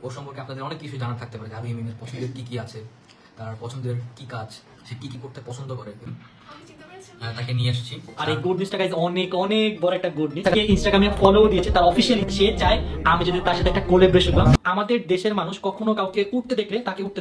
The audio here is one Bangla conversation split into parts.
ওর সম্পর্কে আপনাদের অনেক কিছু জানার থাকতে পারে। আরোহী মিমের পছন্দের কি কি আছে, তার পছন্দের কি কাজ, সে কি কি করতে পছন্দ করে, তাকে নিয়ে আসছি। আর এই গুড নিউজটা গাইস অনেক অনেক বড় একটা গুড নিউজ। তাকে ইনস্টাগ্রামে ফলো দিয়েছে, তার অফিশিয়ালি সে চায় আমি যদি তার সাথে একটা কোলাবোরেশন করি। আমাদের দেশের মানুষ কখনো কাউকে উঠতে দেখলে তাকে উঠতে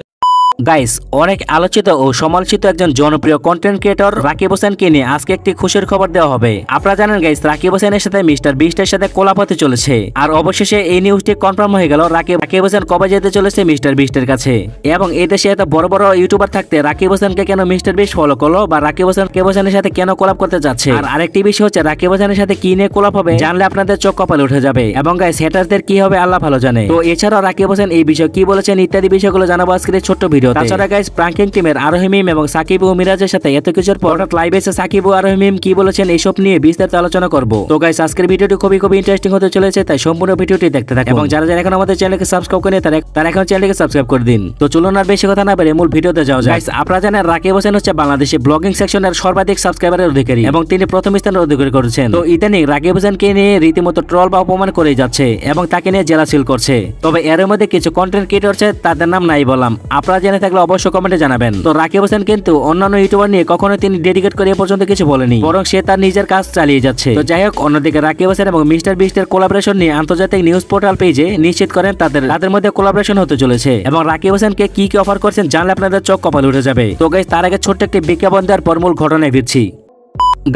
গাইস, অনেক আলোচিত ও সমালোচিত একজন জনপ্রিয় কন্টেন্ট ক্রিয়েটর রাকিব হোসেনকে নিয়ে আজকে একটি খুশির খবর দেওয়া হবে। আপনারা জানেন গাইস, রাকিব হোসেনের সাথে মিস্টার বিস্টের সাথে কোলাপ হতে চলেছে। আর অবশেষে এই নিউজটি কনফার্ম হয়ে গেল রাকিব হোসেন কবে যেতে চলেছে মিস্টার বিস্টের কাছে। এবং এই দেশে এত বড় বড় ইউটিউবার থাকতে রাকিব হোসেনকে কেন মিস্টার বিস্ট ফলো করলো, বা রাকিব হোসেনের সাথে কেন কোলাপ করতে যাচ্ছে। আর আরেকটি বিষয় হচ্ছে রাকিব হোসেনের সাথে কি নিয়ে কোলাপ হবে জানলে আপনাদের চোখ কপালে উঠে যাবে। এবং গাইস, হেটারদের কি হবে আল্লাহ ভালো জানে। তো এছাড়াও রাকিব হোসেন এই বিষয়ে কি বলেছেন ইত্যাদি বিষয়গুলো জানাবো আজকের এই ছোট্ট ভিডিও। তাছাড়া গাইস, প্রাঙ্কিং টিমের আরোহী মিম এবং সাকিব ও মিরাজের সাথে এত কিছুর পর হঠাৎ লাইভে এসে সাকিব ও আরোহী মিম কি বলেছেন এইসব নিয়ে বিস্তারিত আলোচনা করব। তো গাইস, আজকের ভিডিওটি খুবই ইন্টারেস্টিং হতে চলেছে, তাই সম্পূর্ণ ভিডিওটি দেখতে থাকুন। এবং যারা এখন আমাদের চ্যানেলকে সাবস্ক্রাইব করেন তারা এখন চ্যানেলকে সাবস্ক্রাইব করে দিন। তো চলুন আর বেশি কথা না বলে মূল ভিডিওতে যাওয়া যাক। গাইস, আপনারা জানেন রাকিব হোসেন হচ্ছে বাংলাদেশে ব্লগিং সেকশনের সর্বাধিক সাবস্ক্রাইবারের অধিকারী এবং তিনি প্রথম স্থান অধিকার করেছেন। তো ইদানিং রাকিব হোসেনকে নিয়ে রীতিমতো ট্রল বা অপমান করে যাচ্ছে এবং তাকে নিয়ে জেলাসিল করছে। তবে এর মধ্যে কিছু কন্টেন্ট ক্রিয়েটর আছে, তাদের নাম নাই বললাম, আপনারা জেনে থাকলে অবশ্যই কমেন্টে জানাবেন। তো রাকিব হোসেন কিন্তু অন্যান্য ইউটিউবার নিয়ে কখনো তিনি ডেডিকেট করে এ পর্যন্ত কিছু বলেনি, বরং সে তার নিজের কাজ চালিয়ে যাচ্ছে। তো যাই হোক, অন্যদিকে রাকিব হোসেন এবং মিস্টার বিস্টের কোলাবোরেশন নিয়ে আন্তর্জাতিক নিউজ পোর্টাল পেজে নিশ্চিত করেন তাদের মধ্যে কোলাবোরেশন হতে চলেছে। এবং রাকিব হোসেনকে কি কি অফার করছেন জানলে আপনাদের চোখ কপালে উঠে যাবে। তো গাইস, তার আগে ছোট্ট একটি বিজ্ঞাপন দেওয়ার পর মূল ঘটনায় ফিরছি।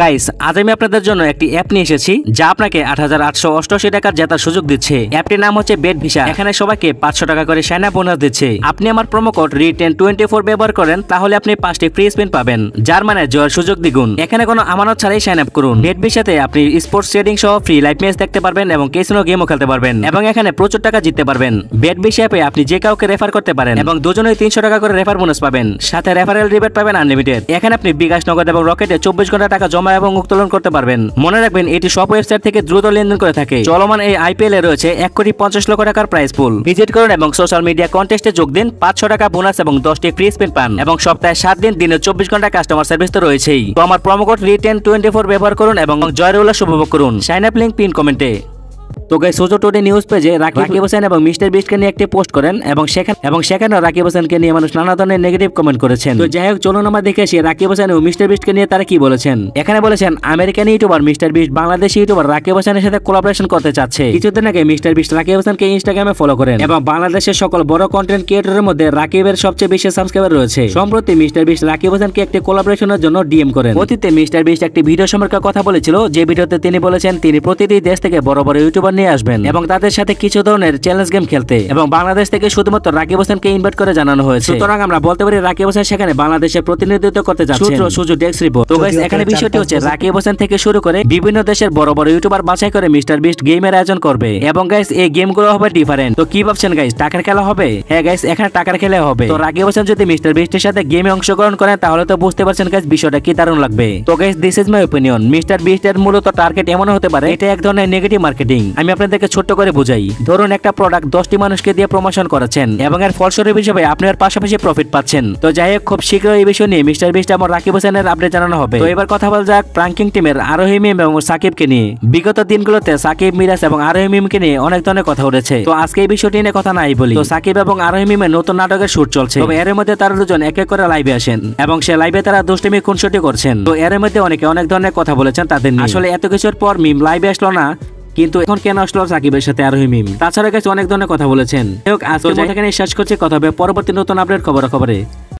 গাইস, আজ আমি আপনাদের জন্য একটি অ্যাপ নিয়ে এসেছি যা আপনাকে ৮৮৮৮ টাকার জেতার সুযোগ দিচ্ছে। অ্যাপটির নাম হচ্ছে বেট ভিসা। এখানে সবাইকে ৫০০ টাকা করে সাইন আপ বোনাস দিচ্ছে। আপনি আমার প্রোমো কোড RETEN24 ব্যবহার করেন, তাহলে আপনি 5টি ফ্রি স্পিন পাবেন, যার মানে জয়ের সুযোগ দ্বিগুণ। এখানে কোনো আমানত ছাড়াই সাইন আপ করুন। বেট ভিসাতে আপনি স্পোর্টস ট্রেডিং সহ ফ্রি লাইভ ম্যাচ দেখতে পারবেন এবং ক্যাসিনো গেমও খেলতে পারবেন এবং এখানে প্রচুর টাকা জিততে পারবেন। বেট ভিসা অ্যাপে আপনি যে কাউকে রেফার করতে পারেন এবং দুজনেই ৩০০ টাকা করে রেফার বোনাস পাবেন, সাথে রেফারেল রিবেট পাবেন আনলিমিটেড। এখানে আপনি বিকাশ, নগদ এবং রকেটে 24 ঘন্টা টাকা জমা এবং উত্তোলন করতে পারবেন। মনে রাখবেন, এটি সব ওয়েবসাইট থেকে দ্রুত লেনদেন করে থাকে। চলমান এই IPL এ রয়েছে ১,৫০,০০,০০০ টাকার প্রাইজ পুল। ভিজিট করুন এবং সোশ্যাল মিডিয়া কন্টেস্টে যোগ দিন। ৫০০ টাকা বোনাস এবং 10টি ফ্রি স্পিন পান এবং সপ্তাহে 7 দিন, দিনে 24 ঘন্টা কাস্টমার সার্ভিস তো রয়েছেই। তো আমার প্রোমো কোড RETEN24 ব্যবহার করুন এবং জয়ের উল্লাস উপভোগ করুন। সাইন আপ লিংক পিন কমেন্টে। তো গাইস, সোজো টুডে নিউজ পেজে রাকিব হোসেন এবং মিস্টার বিস্টকে নিয়ে একটি পোস্ট করেন এবং সেখানে রাকিব হোসেনকে নিয়ে মানুষ নানা ধরনের নেগেটিভ কমেন্ট করেছেন। তো যাই হোক, চলুন আমরা দেখে আসি রাকিব হোসেন ও মিস্টার বিস্টকে নিয়ে তারা কি বলেছেন। এখানে বলেছেন, American YouTuber mister beast Bangladeshi YouTuber Rakib হোসেনের সাথে কোলাবোরেশন করতে চাচ্ছে। কিছুদিন আগে মিস্টার বিস্ট রাকিব হোসেনকে ইনস্টাগ্রামে ফলো করেন এবং বাংলাদেশের সকল বড় কন্টেন্ট ক্রিয়েটরের মধ্যে রাকিবের সবচেয়ে বেশি সাবস্ক্রাইবার রয়েছে। সম্প্রতি মিস্টার বিস্ট রাকিব হোসেনকে একটি কোলাবোরেশনের জন্য ডিএম করেন। অতীতে মিস্টার বিস্ট একটি ভিডিও সম্পর্কে কথা বলেছিল, যে ভিডিওতে তিনি বলেছেন তিনি প্রতিটি দেশ থেকে বড় বড় ইউটিউবার নিয়ে আসবেন এবং তাদের সাথে কিছু ধরনের চ্যালেঞ্জ গেম খেলতে, এবং বাংলাদেশ থেকে শুধুমাত্র রাকিব হোসেনকে ইনভাইট করে জানানো হয়েছে। সুতরাং আমরা বলতে পারি রাকিব হোসেন সেখানে বাংলাদেশের প্রতিনিধিত্ব করতে যাচ্ছেন। সূত্র সুজু ডেস্ক রিপোর্ট। তো গাইস, এখানে বিষয়টি হচ্ছে রাকিব হোসেন থেকে শুরু করে বিভিন্ন দেশের বড় বড় ইউটিউবার বাছাই করে মিস্টার বিস্ট গেমের আয়োজন করবে। এবং গাইস, এই গেমগুলো হবে ডিফারেন্ট। তো কি ভাবছেন গাইস, টাকার খেলা হবে? হ্যাঁ গাইস, এখানে টাকার খেলা হবে। তো রাকিব হোসেন যদি মিস্টার বিস্টের সাথে গেমে অংশগ্রহণ করেন তাহলে তো বুঝতে পারছেন গাইস বিষয়টা কি দারুণ লাগবে। তো guys, this is my opinion. Mister বিস্টের মূলত টার্গেট এমন হতে পারে, এটা এক ধরনের নেগেটিভ মার্কেটিং। আমি আপনাদেরকে ছোট্ট করে বুঝাই। ধরুন, একটা প্রোডাক্ট 10টি মানুষকে দিয়ে প্রমোশন করেছেন এবং এর ফলস্বরূপ হিসেবে আপনি এর পাশাপাশি প্রফিট পাচ্ছেন। তো যাই হোক, খুব শীঘ্রই এই বিষয় নিয়ে মিস্টার বিস্ট এবং রাকিব হোসেনের আপডেট জানানো হবে। তো এবার কথা বলা যাক প্রাঙ্কিং টিমের আরোহী মিম এবং সাকিবকে নিয়ে। বিগত দিনগুলোতে সাকিব, মিরাজ এবং আরোহী মিমকে নিয়ে অনেক ধরনের কথা উঠেছে। তো আজকে এই বিষয়টি নিয়ে কথা নাই বলি। তো সাকিব এবং আরোহী মিমের নতুন নাটকের শুট চলছে। তবে এর মধ্যে তারা দুজন এক এক করে লাইভে আসেন এবং সে লাইভে তারা দুষ্টুমি খুনসুটি করছেন। তো এর মধ্যে অনেক ধরনের কথা বলেছেন তাদের নিয়ে। আসলে এত কিছুর পর মিম লাইভে আসলো না, কিন্তু এখন কেন আসলো সাকিবের সাথে আরোহী মিম? তাছাড়া কাছে অনেক ধরনের কথা বলেছেন। আজকে এখানে শেষ করছি, কথা হবে পরবর্তী নতুন আপডেট খবরে।